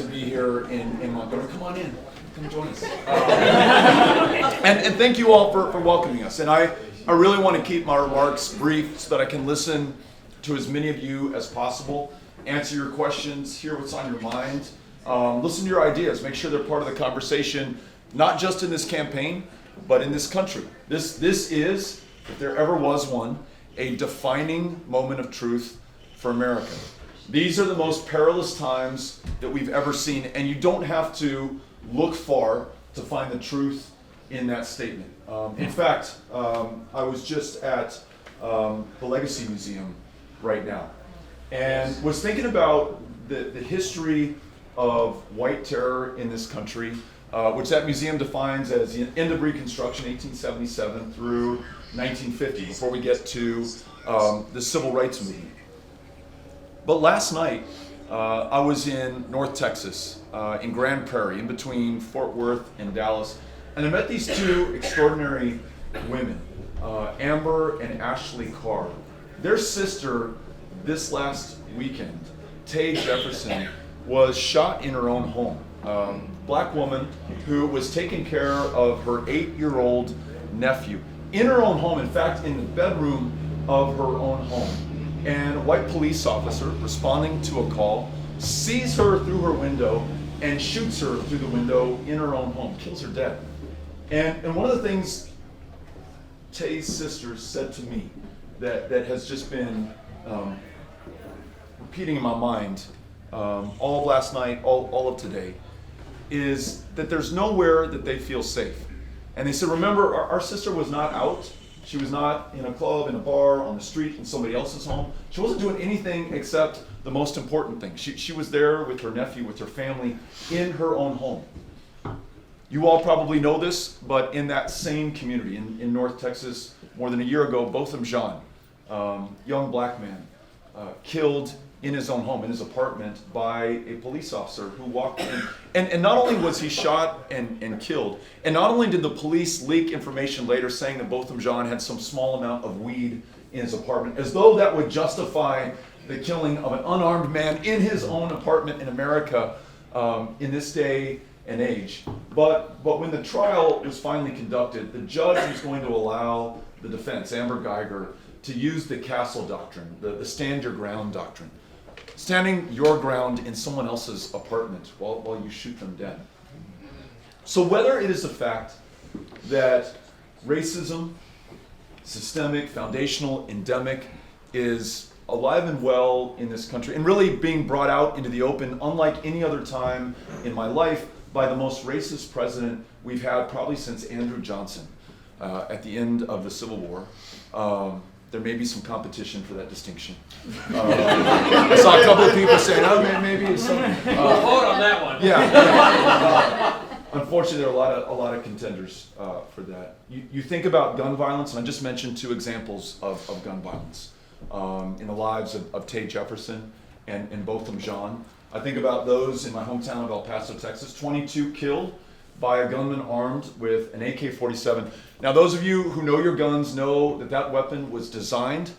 be here in Montgomery. Come on in. Come join us. And thank you all for welcoming us. And I really want to keep my remarks brief so that I can listen to as many of you as possible, answer your questions, hear what's on your mind, listen to your ideas, make sure they're part of the conversation, not just in this campaign, but in this country. This is, if there ever was one, a defining moment of truth for America. These are the most perilous times that we've ever seen, and you don't have to look far to find the truth in that statement. In fact, I was just at the Legacy Museum right now, and was thinking about the history of white terror in this country, which that museum defines as the end of Reconstruction, 1877 through 1950, before we get to the Civil Rights Movement. But last night, I was in North Texas, in Grand Prairie, in between Fort Worth and Dallas, and I met these two extraordinary women, Amber and Ashley Carr. Their sister, this last weekend, Tay Jefferson, was shot in her own home. Black woman who was taking care of her 8-year-old nephew in her own home, in fact, in the bedroom of her own home. And a white police officer responding to a call sees her through her window and shoots her through the window in her own home, kills her dead. And one of the things Tay's sister said to me that has just been repeating in my mind all of last night, all of today, is that there's nowhere that they feel safe. And they said, remember, our sister was not out. She was not in a club, in a bar, on the street, in somebody else's home. She wasn't doing anything except the most important thing. She was there with her nephew, with her family, in her own home. You all probably know this, but in that same community, in North Texas, more than a year ago, Botham Jean, young black man, killed in his own home, in his apartment, by a police officer who walked in. And not only was he shot and killed, and not only did the police leak information later saying that Botham Jean had some small amount of weed in his apartment, as though that would justify the killing of an unarmed man in his own apartment in America in this day and age. But when the trial was finally conducted, the judge was going to allow the defense, Amber Geiger, to use the castle doctrine, the stand your ground doctrine. Standing your ground in someone else's apartment while you shoot them dead. So whether it is the fact that racism, systemic, foundational, endemic, is alive and well in this country, and really being brought out into the open, unlike any other time in my life, by the most racist president we've had probably since Andrew Johnson at the end of the Civil War. There may be some competition for that distinction. I saw a couple of people saying, "Oh, maybe it's some." We'll vote on that one. Yeah. Unfortunately, there are a lot of contenders for that. You think about gun violence, and I just mentioned two examples of gun violence in the lives of Tay Jefferson and Botham Jean. I think about those in my hometown of El Paso, Texas. 22 killed by a gunman armed with an AK-47. Now, those of you who know your guns know that that weapon was designed,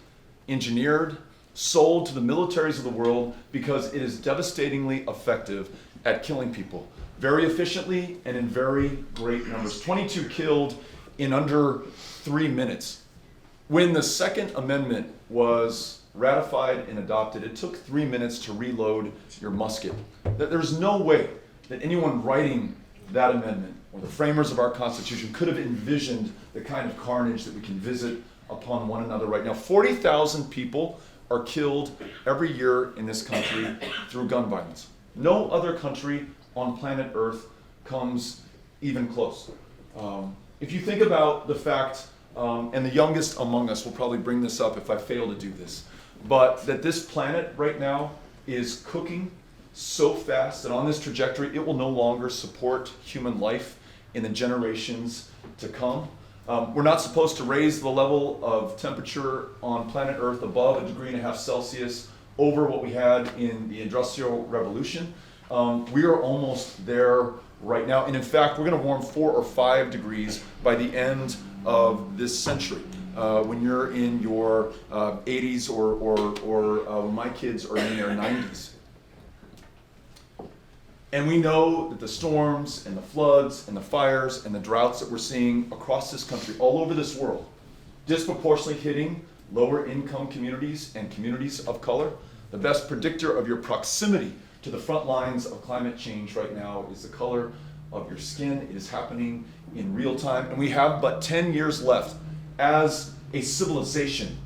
engineered, sold to the militaries of the world because it is devastatingly effective at killing people, very efficiently and in very great numbers. 22 killed in under 3 minutes. When the Second Amendment was ratified and adopted, it took 3 minutes to reload your musket. There's no way that anyone writing that amendment, or the framers of our Constitution, could have envisioned the kind of carnage that we can visit upon one another right now. 40,000 people are killed every year in this country through gun violence. No other country on planet Earth comes even close. If you think about the fact, and the youngest among us will probably bring this up if I fail to do this, but that this planet right now is cooking so fast that on this trajectory it will no longer support human life in the generations to come. We're not supposed to raise the level of temperature on planet Earth above 1.5 degrees Celsius over what we had in the Industrial Revolution. We are almost there right now, and in fact we're going to warm 4 or 5 degrees by the end of this century. When you're in your 80s or when my kids are in their 90s. And we know that the storms and the floods and the fires and the droughts that we're seeing across this country, all over this world, disproportionately hitting lower income communities and communities of color. The best predictor of your proximity to the front lines of climate change right now is the color of your skin. It is happening in real time, and we have but 10 years left as a civilization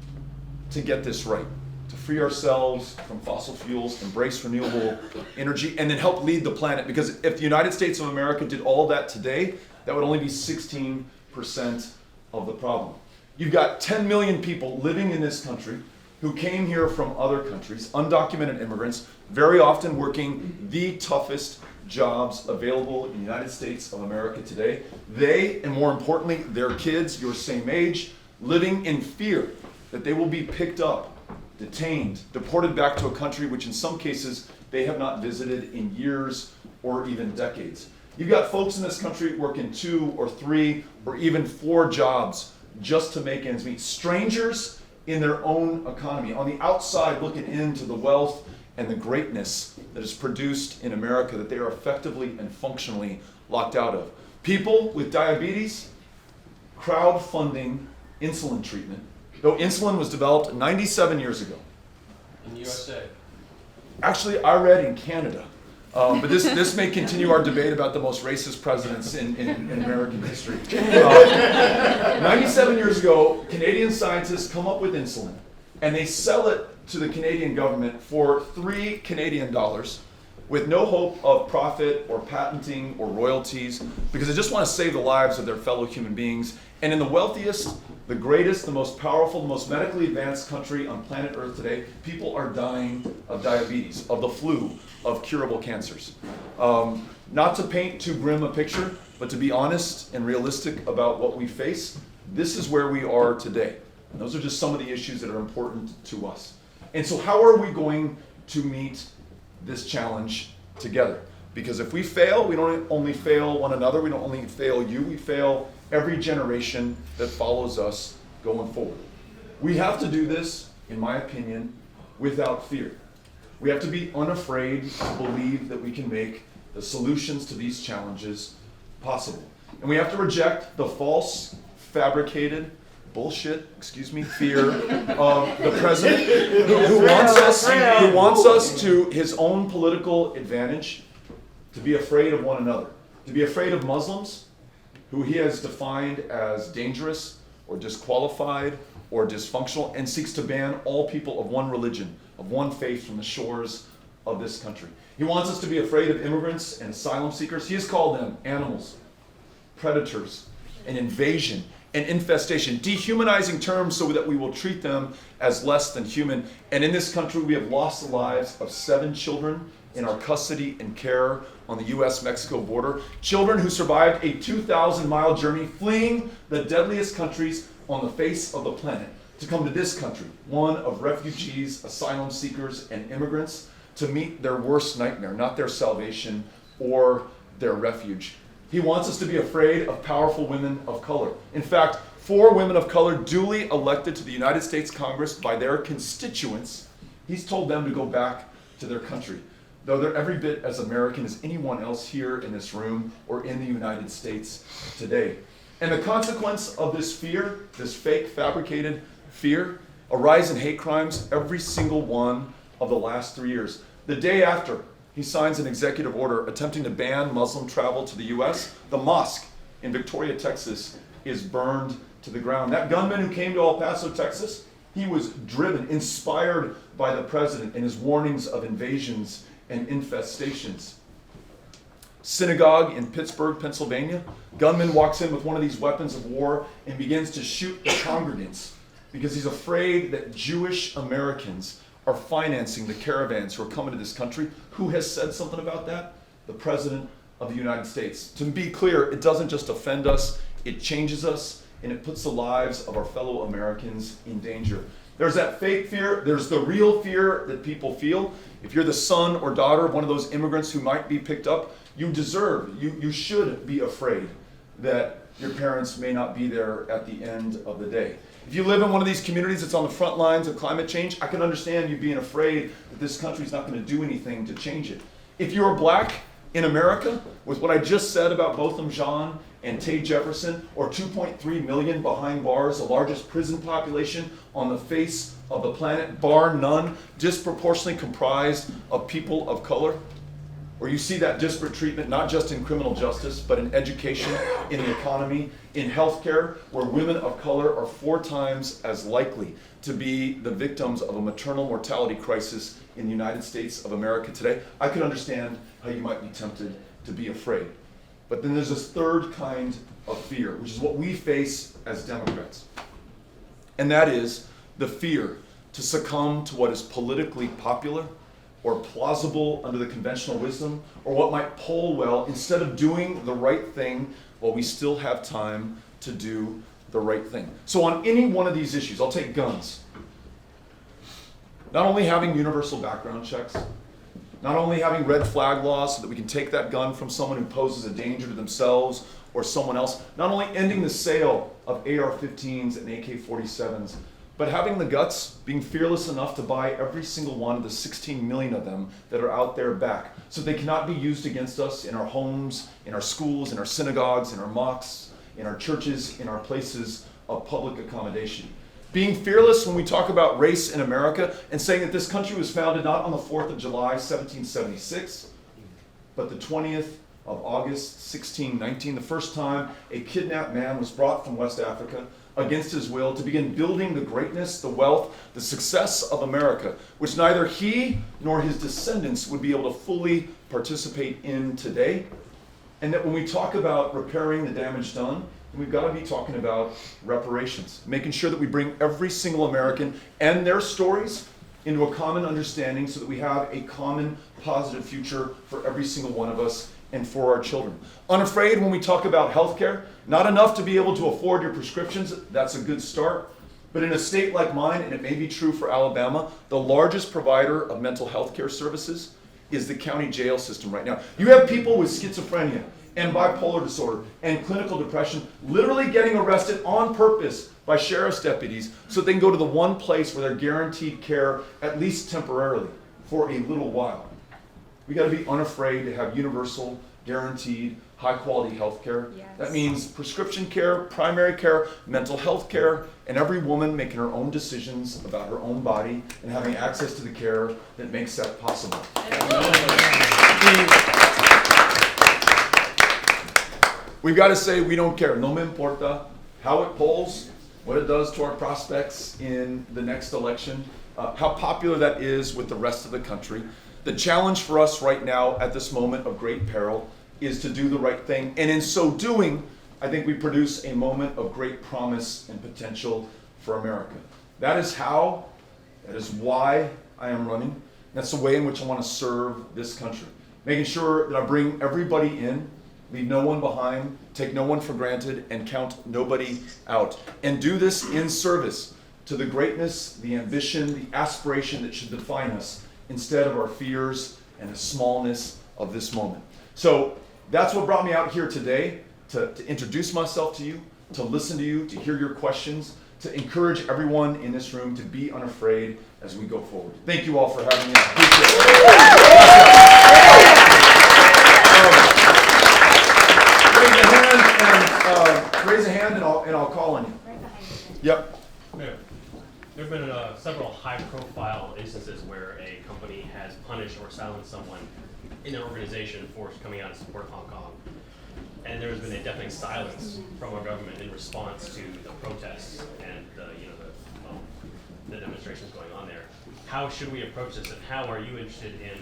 to get this right, to free ourselves from fossil fuels, embrace renewable energy, and then help lead the planet. Because if the United States of America did all that today, that would only be 16% of the problem. You've got 10 million people living in this country who came here from other countries, undocumented immigrants, very often working the toughest jobs available in the United States of America today. They, and more importantly, their kids, your same age, living in fear that they will be picked up, detained, deported back to a country which in some cases they have not visited in years or even decades. You've got folks in this country working 2 or 3 or even 4 jobs just to make ends meet. Strangers in their own economy, on the outside looking into the wealth and the greatness that is produced in America that they are effectively and functionally locked out of. People with diabetes crowdfunding insulin treatment, though insulin was developed 97 years ago. In the USA. Actually, I read in Canada. But this may continue our debate about the most racist presidents in American history. 97 years ago, Canadian scientists come up with insulin, and they sell it to the Canadian government for $3 Canadian with no hope of profit or patenting or royalties, because they just want to save the lives of their fellow human beings. And in the wealthiest, the greatest, the most powerful, the most medically advanced country on planet Earth today, people are dying of diabetes, of the flu, of curable cancers. Not to paint too grim a picture, but to be honest and realistic about what we face, this is where we are today. And those are just some of the issues that are important to us. And so how are we going to meet this challenge together? Because if we fail, we don't only fail one another, we don't only fail you, we fail every generation that follows us going forward. We have to do this, in my opinion, without fear. We have to be unafraid to believe that we can make the solutions to these challenges possible. And we have to reject the false, fabricated, fear of the president who wants us to his own political advantage to be afraid of one another, to be afraid of Muslims, who he has defined as dangerous or disqualified or dysfunctional, and seeks to ban all people of one religion, of one faith from the shores of this country. He wants us to be afraid of immigrants and asylum seekers. He has called them animals, predators, and invasion and infestation, dehumanizing terms so that we will treat them as less than human. And in this country, we have lost the lives of 7 children in our custody and care on the US-Mexico border. Children who survived a 2,000-mile journey fleeing the deadliest countries on the face of the planet to come to this country, one of refugees, asylum seekers, and immigrants, to meet their worst nightmare, not their salvation or their refuge. He wants us to be afraid of powerful women of color. In fact, 4 women of color duly elected to the United States Congress by their constituents, he's told them to go back to their country, though they're every bit as American as anyone else here in this room or in the United States today. And the consequence of this fear, this fake, fabricated fear, a rise in hate crimes every single one of the last 3 years. The day after he signs an executive order attempting to ban Muslim travel to the US, the mosque in Victoria, Texas is burned to the ground. That gunman who came to El Paso, Texas, he was driven, inspired by the president and his warnings of invasions and infestations. Synagogue in Pittsburgh, Pennsylvania, gunman walks in with one of these weapons of war and begins to shoot the congregants because he's afraid that Jewish Americans are financing the caravans who are coming to this country. Who has said something about that? The President of the United States. To be clear, it doesn't just offend us, it changes us, and it puts the lives of our fellow Americans in danger. There's that fake fear, there's the real fear that people feel. If you're the son or daughter of one of those immigrants who might be picked up, you should be afraid that your parents may not be there at the end of the day. If you live in one of these communities that's on the front lines of climate change, I can understand you being afraid that this country's not going to do anything to change it. If you're black, In America, with what I just said about Botham Jean and Tay Jefferson, or 2.3 million behind bars, the largest prison population on the face of the planet, bar none, disproportionately comprised of people of color, or you see that disparate treatment not just in criminal justice, but in education, in the economy, in healthcare, where women of color are 4 times as likely to be the victims of a maternal mortality crisis in the United States of America today, I could understand how you might be tempted to be afraid. But then there's this third kind of fear, which is what we face as Democrats. And that is the fear to succumb to what is politically popular or plausible under the conventional wisdom, or what might poll well, instead of doing the right thing while we still have time to do the right thing. So on any one of these issues, I'll take guns. Not only having universal background checks, not only having red flag laws so that we can take that gun from someone who poses a danger to themselves or someone else, not only ending the sale of AR-15s and AK-47s, but having the guts, being fearless enough to buy every single one of the 16 million of them that are out there back, so they cannot be used against us in our homes, in our schools, in our synagogues, in our mosques, in our churches, in our places of public accommodation. Being fearless when we talk about race in America and saying that this country was founded not on the 4th of July, 1776, but the 20th of August, 1619, the first time a kidnapped man was brought from West Africa against his will to begin building the greatness, the wealth, the success of America, which neither he nor his descendants would be able to fully participate in today. And that when we talk about repairing the damage done, we've got to be talking about reparations, making sure that we bring every single American and their stories into a common understanding so that we have a common positive future for every single one of us and for our children. Unafraid when we talk about healthcare, not enough to be able to afford your prescriptions, that's a good start. But in a state like mine, and it may be true for Alabama, the largest provider of mental health care services is the county jail system right now. You have people with schizophrenia and bipolar disorder and clinical depression literally getting arrested on purpose by sheriff's deputies so they can go to the one place where they're guaranteed care, at least temporarily, for a little while. We got to be unafraid to have universal, guaranteed, high-quality health care. Yes. That means prescription care, primary care, mental health care, and every woman making her own decisions about her own body and having access to the care that makes that possible. We've got to say we don't care. No me importa how it polls, what it does to our prospects in the next election, how popular that is with the rest of the country. The challenge for us right now at this moment of great peril is to do the right thing. And in so doing, I think we produce a moment of great promise and potential for America. That is how, that is why I am running. That's the way in which I want to serve this country. Making sure that I bring everybody in, leave no one behind, take no one for granted, and count nobody out. And do this in service to the greatness, the ambition, the aspiration that should define us, instead of our fears and the smallness of this moment. So that's what brought me out here today, to introduce myself to you, to listen to you, to hear your questions, to encourage everyone in this room to be unafraid as we go forward. Thank you all for having me. Raise a hand and I'll call on you. Yep. Mayor, there have been several high-profile instances where a company has punished or silenced someone in an organization for coming out in support of Hong Kong. And there has been a deafening silence from our government in response to the protests and the demonstrations going on there. How should we approach this, and how are you interested in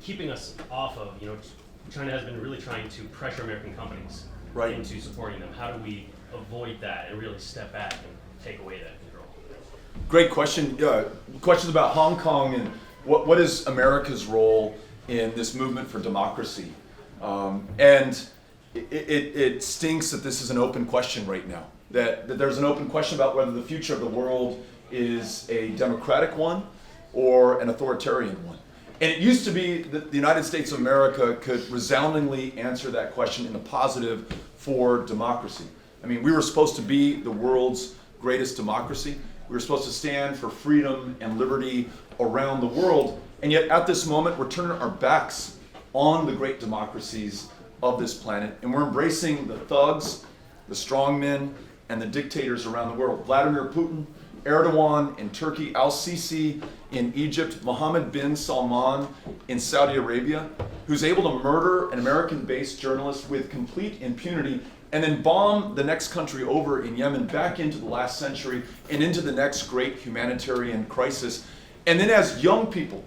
keeping us off of, China has been really trying to pressure American companies into supporting them. How do we avoid that and really step back and take away that control? Great question. Questions about Hong Kong and what is America's role in this movement for democracy? And it stinks that this is an open question right now. That there's an open question about whether the future of the world is a democratic one or an authoritarian one. And it used to be that the United States of America could resoundingly answer that question in the positive for democracy. I mean, we were supposed to be the world's greatest democracy. We were supposed to stand for freedom and liberty around the world. And yet at this moment, we're turning our backs on the great democracies of this planet, and we're embracing the thugs, the strongmen, and the dictators around the world. Vladimir Putin, Erdogan in Turkey, Al-Sisi in Egypt, Mohammed bin Salman in Saudi Arabia, who's able to murder an American-based journalist with complete impunity and then bomb the next country over in Yemen back into the last century and into the next great humanitarian crisis. And then as young people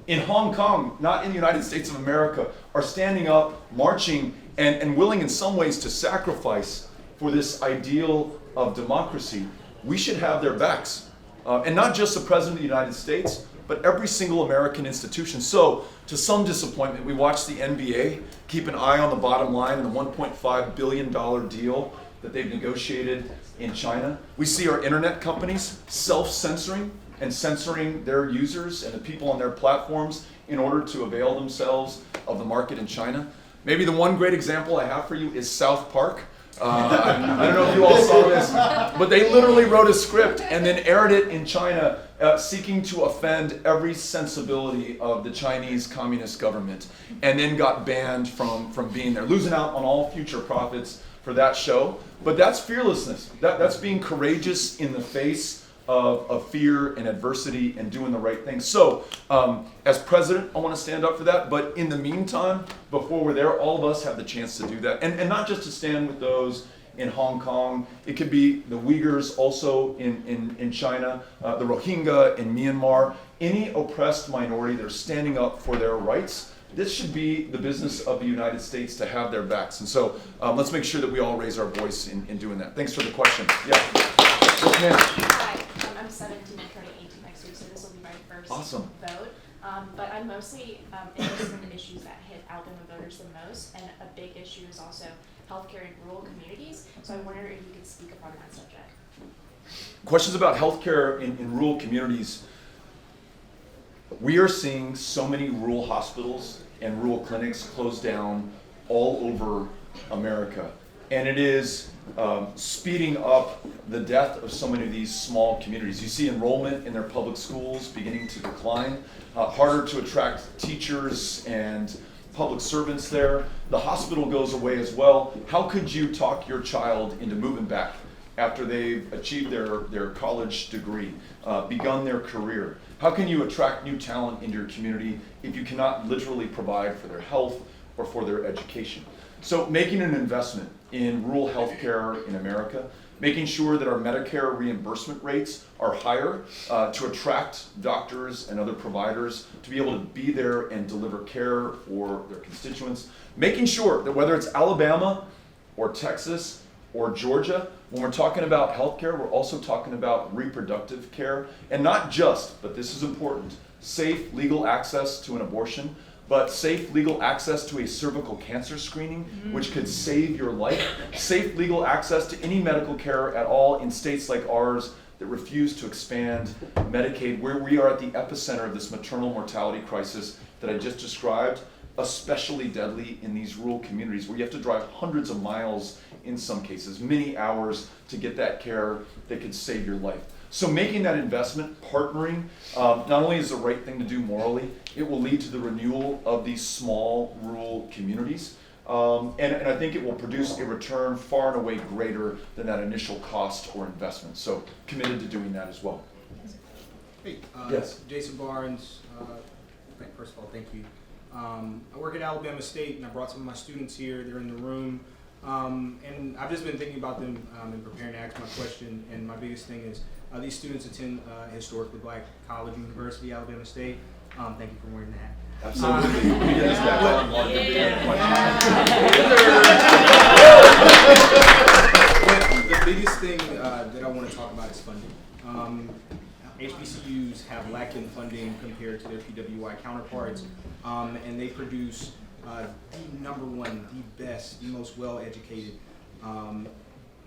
in Hong Kong, not in the United States of America, are standing up, marching, and willing in some ways to sacrifice for this ideal of democracy, we should have their backs. And not just the President of the United States, but every single American institution. So, to some disappointment, we watched the NBA keep an eye on the bottom line and the $1.5 billion deal that they've negotiated in China. We see our internet companies self-censoring and censoring their users and the people on their platforms in order to avail themselves of the market in China. Maybe the one great example I have for you is South Park. I don't know if you all saw this, but they literally wrote a script and then aired it in China, seeking to offend every sensibility of the Chinese Communist government, and then got banned from being there, losing out on all future profits for that show. But that's fearlessness. That's being courageous in the face of fear and adversity and doing the right thing. So, as president, I want to stand up for that. But in the meantime, before we're there, all of us have the chance to do that. And not just to stand with those in Hong Kong. It could be the Uyghurs also in China, the Rohingya in Myanmar. Any oppressed minority that are standing up for their rights. This should be the business of the United States to have their backs. And so let's make sure that we all raise our voice in doing that. Thanks for the question. Yeah. Yes, ma'am. Hi, I'm 17 and turning 18 next week, so this will be my first Awesome. vote. But I'm mostly interested in the issues that hit Alabama voters the most, and a big issue is also healthcare in rural communities. So I wonder if you could speak upon that subject. Questions about healthcare in rural communities. We are seeing so many rural hospitals and rural clinics close down all over America. And it is speeding up the death of so many of these small communities. You see enrollment in their public schools beginning to decline, harder to attract teachers and public servants there. The hospital goes away as well. How could you talk your child into moving back after they've achieved their college degree, begun their career? How can you attract new talent into your community if you cannot literally provide for their health or for their education? So making an investment in rural healthcare in America, making sure that our Medicare reimbursement rates are higher to attract doctors and other providers to be able to be there and deliver care for their constituents, making sure that whether it's Alabama or Texas or Georgia, when we're talking about healthcare, we're also talking about reproductive care, and not just, but this is important, safe legal access to an abortion, but safe legal access to a cervical cancer screening, which could save your life, safe legal access to any medical care at all in states like ours that refuse to expand Medicaid, where we are at the epicenter of this maternal mortality crisis that I just described, especially deadly in these rural communities where you have to drive hundreds of miles in some cases, many hours to get that care that could save your life. So making that investment, partnering, not only is the right thing to do morally, it will lead to the renewal of these small rural communities. And I think it will produce a return far and away greater than that initial cost or investment. So committed to doing that as well. Hey, Yes. Jason Barnes. First of all, thank you. I work at Alabama State, and I brought some of my students here. They're in the room. And I've just been thinking about them and preparing to ask my question. And my biggest thing is these students attend historically black college, University, Alabama State. Thank you for wearing that. Absolutely. We get this back on one. The biggest thing that I want to talk about is funding. HBCUs have lacking funding compared to their PWI counterparts, and they produce the number one, the best, the most well-educated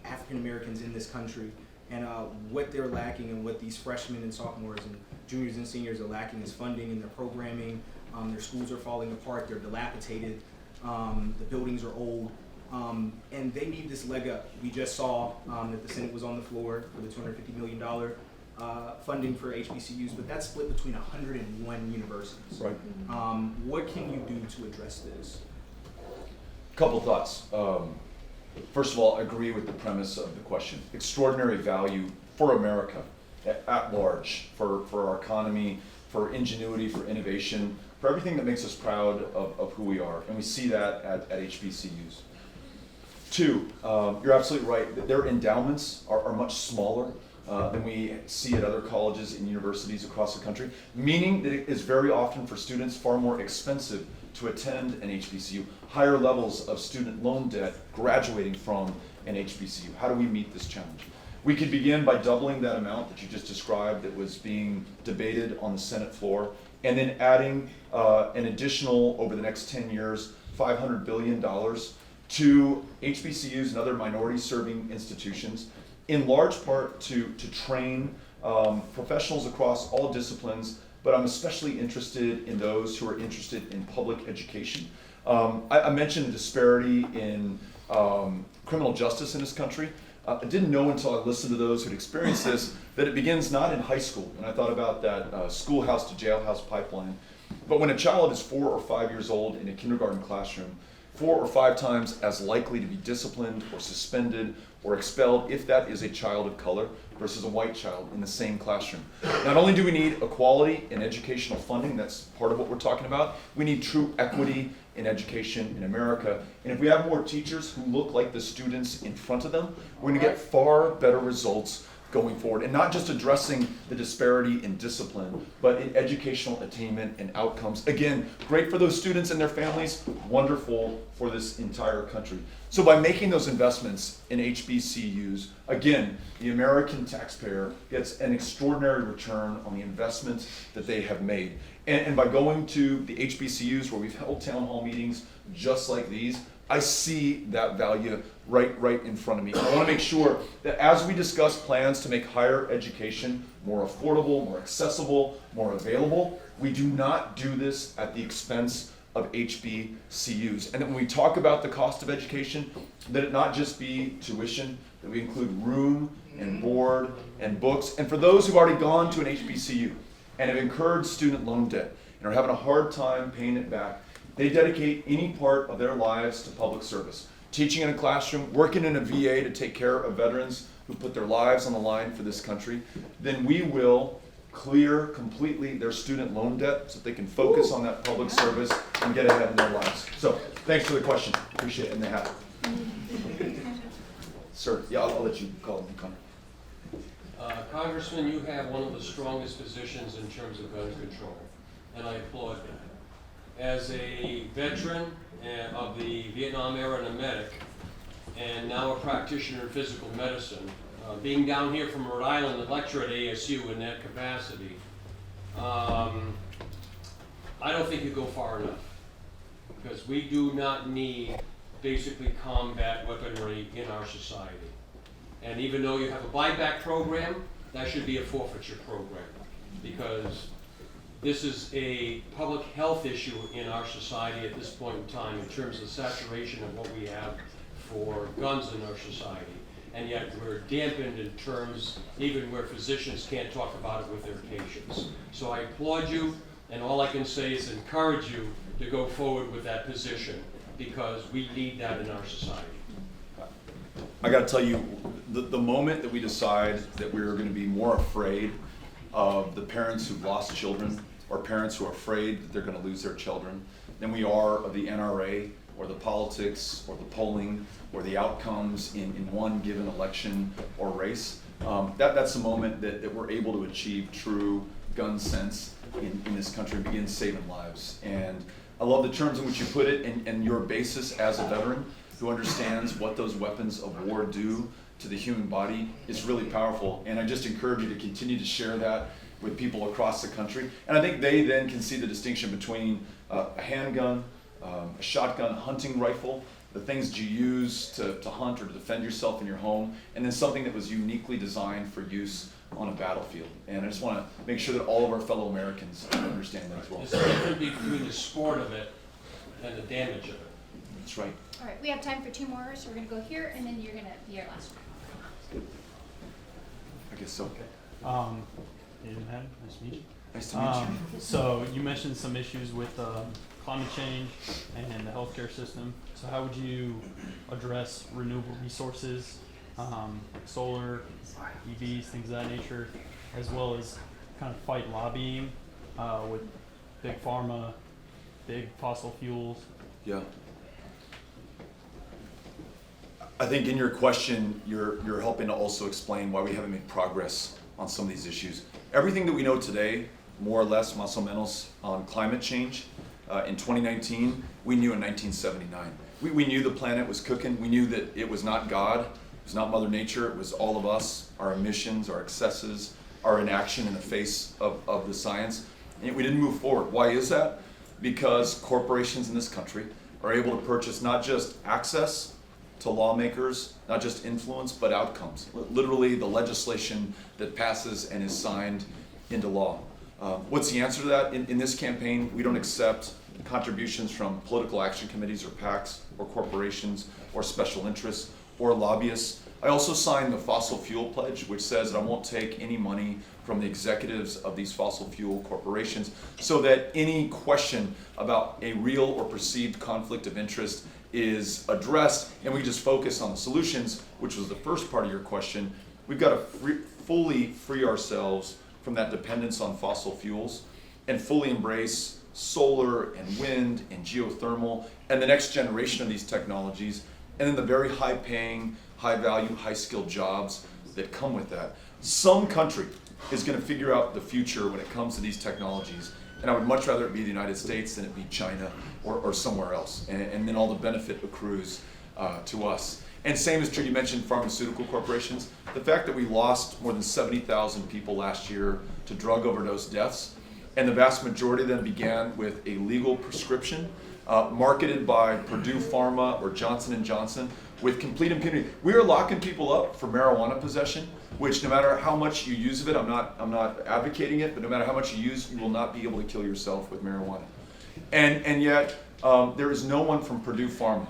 African Americans in this country. And what they're lacking and what these freshmen and sophomores and juniors and seniors are lacking is funding in their programming. Their schools are falling apart, they're dilapidated, the buildings are old, and they need this leg up. We just saw that the Senate was on the floor for the $250 million funding for HBCUs, but that's split between 101 universities. Right. What can you do to address this? Couple thoughts. First of all, I agree with the premise of the question. Extraordinary value for America at large, for our economy, for ingenuity, for innovation, for everything that makes us proud of who we are. And we see that at HBCUs. Two, you're absolutely right. Their endowments are much smaller than we see at other colleges and universities across the country, meaning that it is very often for students far more expensive to attend an HBCU, higher levels of student loan debt graduating from an HBCU. How do we meet this challenge? We could begin by doubling that amount that you just described that was being debated on the Senate floor, and then adding an additional, over the next 10 years, $500 billion to HBCUs and other minority-serving institutions, in large part to train professionals across all disciplines, but I'm especially interested in those who are interested in public education. I mentioned the disparity in criminal justice in this country. I didn't know until I listened to those who'd experienced this that it begins not in high school, and I thought about that schoolhouse to jailhouse pipeline, but when a child is 4 or 5 years old in a kindergarten classroom, 4 or 5 times as likely to be disciplined or suspended or expelled if that is a child of color versus a white child in the same classroom. Not only do we need equality in educational funding, that's part of what we're talking about, we need true equity in education in America. And if we have more teachers who look like the students in front of them, we're going to get far better results going forward. And not just addressing the disparity in discipline, but in educational attainment and outcomes. Again, great for those students and their families, wonderful for this entire country. So by making those investments in HBCUs, again, the American taxpayer gets an extraordinary return on the investment that they have made. And by going to the HBCUs where we've held town hall meetings just like these, I see that value right in front of me. I want to make sure that as we discuss plans to make higher education more affordable, more accessible, more available, we do not do this at the expense of HBCUs. And that when we talk about the cost of education, that it not just be tuition, that we include room and board and books. And for those who've already gone to an HBCU and have incurred student loan debt and are having a hard time paying it back, they dedicate any part of their lives to public service. Teaching in a classroom, working in a VA to take care of veterans who put their lives on the line for this country, then we will clear completely their student loan debt so that they can focus on that public service and get ahead in their lives. So, thanks for the question. Appreciate it, and they have it. Sir, yeah, I'll let you call and come. Congressman, you have one of the strongest positions in terms of gun control, and I applaud that. As a veteran of the Vietnam era and a medic, and now a practitioner in physical medicine, being down here from Rhode Island to lecture at ASU in that capacity, I don't think you go far enough, because we do not need basically combat weaponry in our society. And even though you have a buyback program, that should be a forfeiture program, because this is a public health issue in our society at this point in time in terms of the saturation of what we have for guns in our society. And yet we're dampened in terms even where physicians can't talk about it with their patients. So I applaud you, and all I can say is encourage you to go forward with that position, because we need that in our society. I got to tell you, the moment that we decide that we're going to be more afraid of the parents who've lost children, or parents who are afraid that they're going to lose their children, than we are of the NRA, or the politics, or the polling, or the outcomes in one given election or race, that's the moment that we're able to achieve true gun sense in this country and begin saving lives. And I love the terms in which you put it, and your basis as a veteran who understands what those weapons of war do to the human body is really powerful. And I just encourage you to continue to share that with people across the country. And I think they then can see the distinction between a handgun, a shotgun, hunting rifle, the things that you use to hunt or to defend yourself in your home, and then something that was uniquely designed for use on a battlefield. And I just want to make sure that all of our fellow Americans understand that as well. There's a difference between the sport of it and the damage of it. That's right. All right, we have time for 2 more, so we're going to go here, and then you're going to be our last one. I guess so. Nice to meet you. Nice to meet you. So you mentioned some issues with climate change and the healthcare system. So how would you address renewable resources, like solar, EVs, things of that nature, as well as kind of fight lobbying with big pharma, big fossil fuels? Yeah. I think in your question, you're helping to also explain why we haven't made progress on some of these issues. Everything that we know today, more or less, más o menos, on climate change, in 2019, we knew in 1979. We knew the planet was cooking. We knew that it was not God, it was not Mother Nature, it was all of us, our emissions, our excesses, our inaction in the face of the science. And we didn't move forward. Why is that? Because corporations in this country are able to purchase not just access to lawmakers, not just influence, but outcomes. Literally the legislation that passes and is signed into law. What's the answer to that? In this campaign, we don't accept contributions from political action committees or PACs or corporations or special interests or lobbyists. I also signed the fossil fuel pledge, which says that I won't take any money from the executives of these fossil fuel corporations, so that any question about a real or perceived conflict of interest is addressed, and we just focus on the solutions, which was the first part of your question. We've got to fully free ourselves from that dependence on fossil fuels and fully embrace solar and wind and geothermal and the next generation of these technologies, and then the very high-paying, high-value, high-skilled jobs that come with that. Some country is going to figure out the future when it comes to these technologies, and I would much rather it be the United States than it be China or somewhere else, and then all the benefit accrues to us. And same is true, you mentioned pharmaceutical corporations. The fact that we lost more than 70,000 people last year to drug overdose deaths, and the vast majority of them began with a legal prescription marketed by Purdue Pharma or Johnson & Johnson with complete impunity. We are locking people up for marijuana possession, which no matter how much you use of it, I'm not advocating it, but no matter how much you use, you will not be able to kill yourself with marijuana. And yet, there is no one from Purdue Pharma,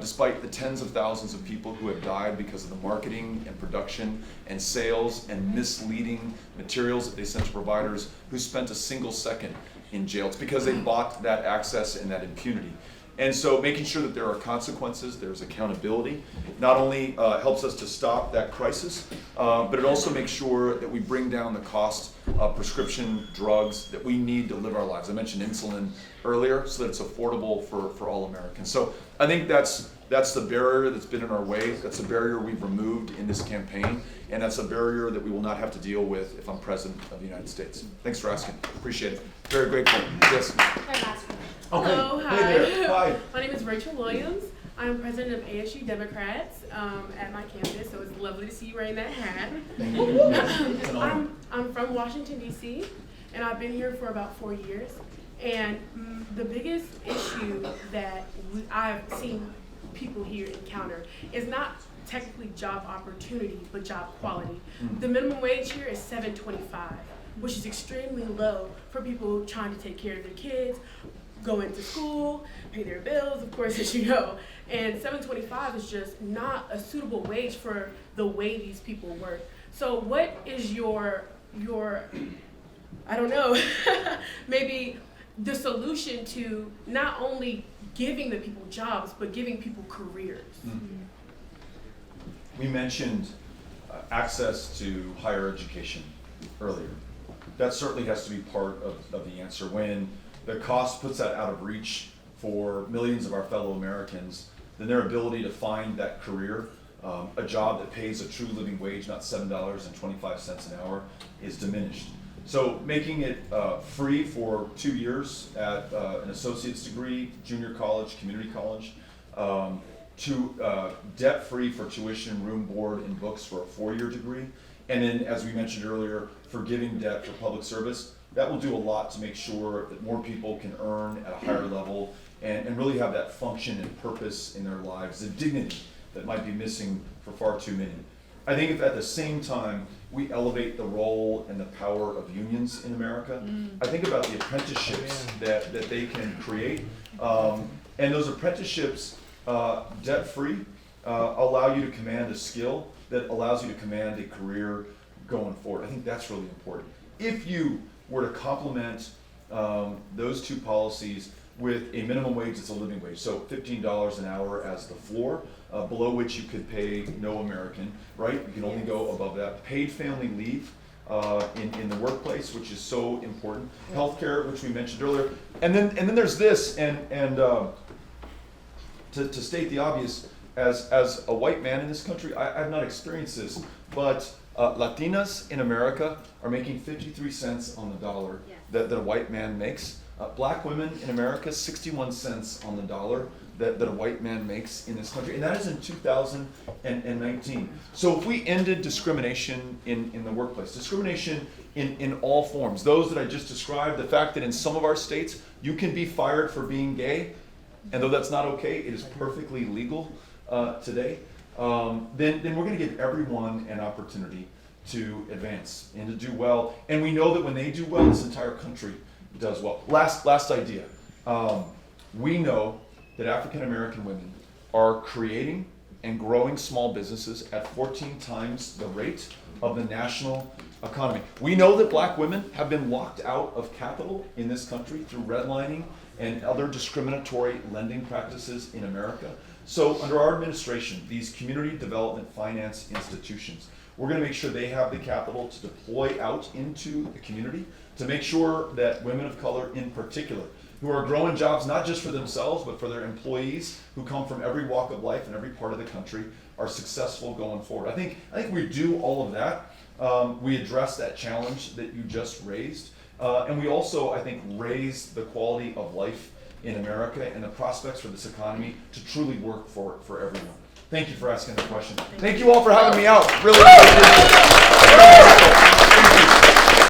despite the tens of thousands of people who have died because of the marketing and production and sales and misleading materials that they sent to providers, who spent a single second in jail. It's because they bought that access and that impunity. And so making sure that there are consequences, there's accountability, not only helps us to stop that crisis, but it also makes sure that we bring down the cost of prescription drugs that we need to live our lives. I mentioned insulin earlier, so that it's affordable for all Americans. So I think that's the barrier that's been in our way. That's a barrier we've removed in this campaign, and that's a barrier that we will not have to deal with if I'm president of the United States. Thanks for asking. Appreciate it. Very grateful. Yes. Hello, hi. Hey there. Hi. My name is Rachel Williams. I'm president of ASU Democrats at my campus, so it's lovely to see you wearing that hat. Thank you. I'm from Washington, D.C., and I've been here for about 4 years. And the biggest issue that I've seen people here encounter is not technically job opportunity, but job quality. The minimum wage here is $7.25, which is extremely low for people trying to take care of their kids, go into school, pay their bills, of course, as you know. And $7.25 is just not a suitable wage for the way these people work. So what is your I don't know, maybe the solution to not only giving the people jobs, but giving people careers? We mentioned access to higher education earlier. That certainly has to be part of the answer. When the cost puts that out of reach for millions of our fellow Americans, then their ability to find that career, a job that pays a true living wage, not $7.25 an hour, is diminished. So making it free for 2 years at an associate's degree, junior college, community college, to debt-free for tuition, room, board, and books for a 4-year degree, and then, as we mentioned earlier, forgiving debt for public service. That will do a lot to make sure that more people can earn at a higher level and really have that function and purpose in their lives, the dignity that might be missing for far too many. I think if at the same time we elevate the role and the power of unions in America, I think about the apprenticeships that they can create. And those apprenticeships, debt-free, allow you to command a skill that allows you to command a career going forward. I think that's really important. If you were to complement those two policies with a minimum wage that's a living wage, so $15 an hour as the floor, below which you could pay no American, right? You can only go above that. Paid family leave in the workplace, which is so important. Healthcare, which we mentioned earlier, and then there's this, and to state the obvious, as a white man in this country, I've not experienced this, but Latinas in America are making 53 cents on the dollar that a white man makes. Black women in America, 61 cents on the dollar that a white man makes in this country, and that is in 2019. So if we ended discrimination in the workplace, discrimination in all forms, those that I just described, the fact that in some of our states you can be fired for being gay, and though that's not okay, it is perfectly legal today, then we're going to give everyone an opportunity to advance and to do well. And we know that when they do well, this entire country does well. Last idea. We know that African American women are creating and growing small businesses at 14 times the rate of the national economy. We know that black women have been locked out of capital in this country through redlining and other discriminatory lending practices in America. So under our administration, these community development finance institutions, we're going to make sure they have the capital to deploy out into the community to make sure that women of color in particular, who are growing jobs not just for themselves, but for their employees who come from every walk of life and every part of the country, are successful going forward. I think we do all of that. We address that challenge that you just raised. And we also, I think, raise the quality of life in America and the prospects for this economy to truly work for everyone. Thank you for asking the question. Thank you all for having me out. Really appreciate it.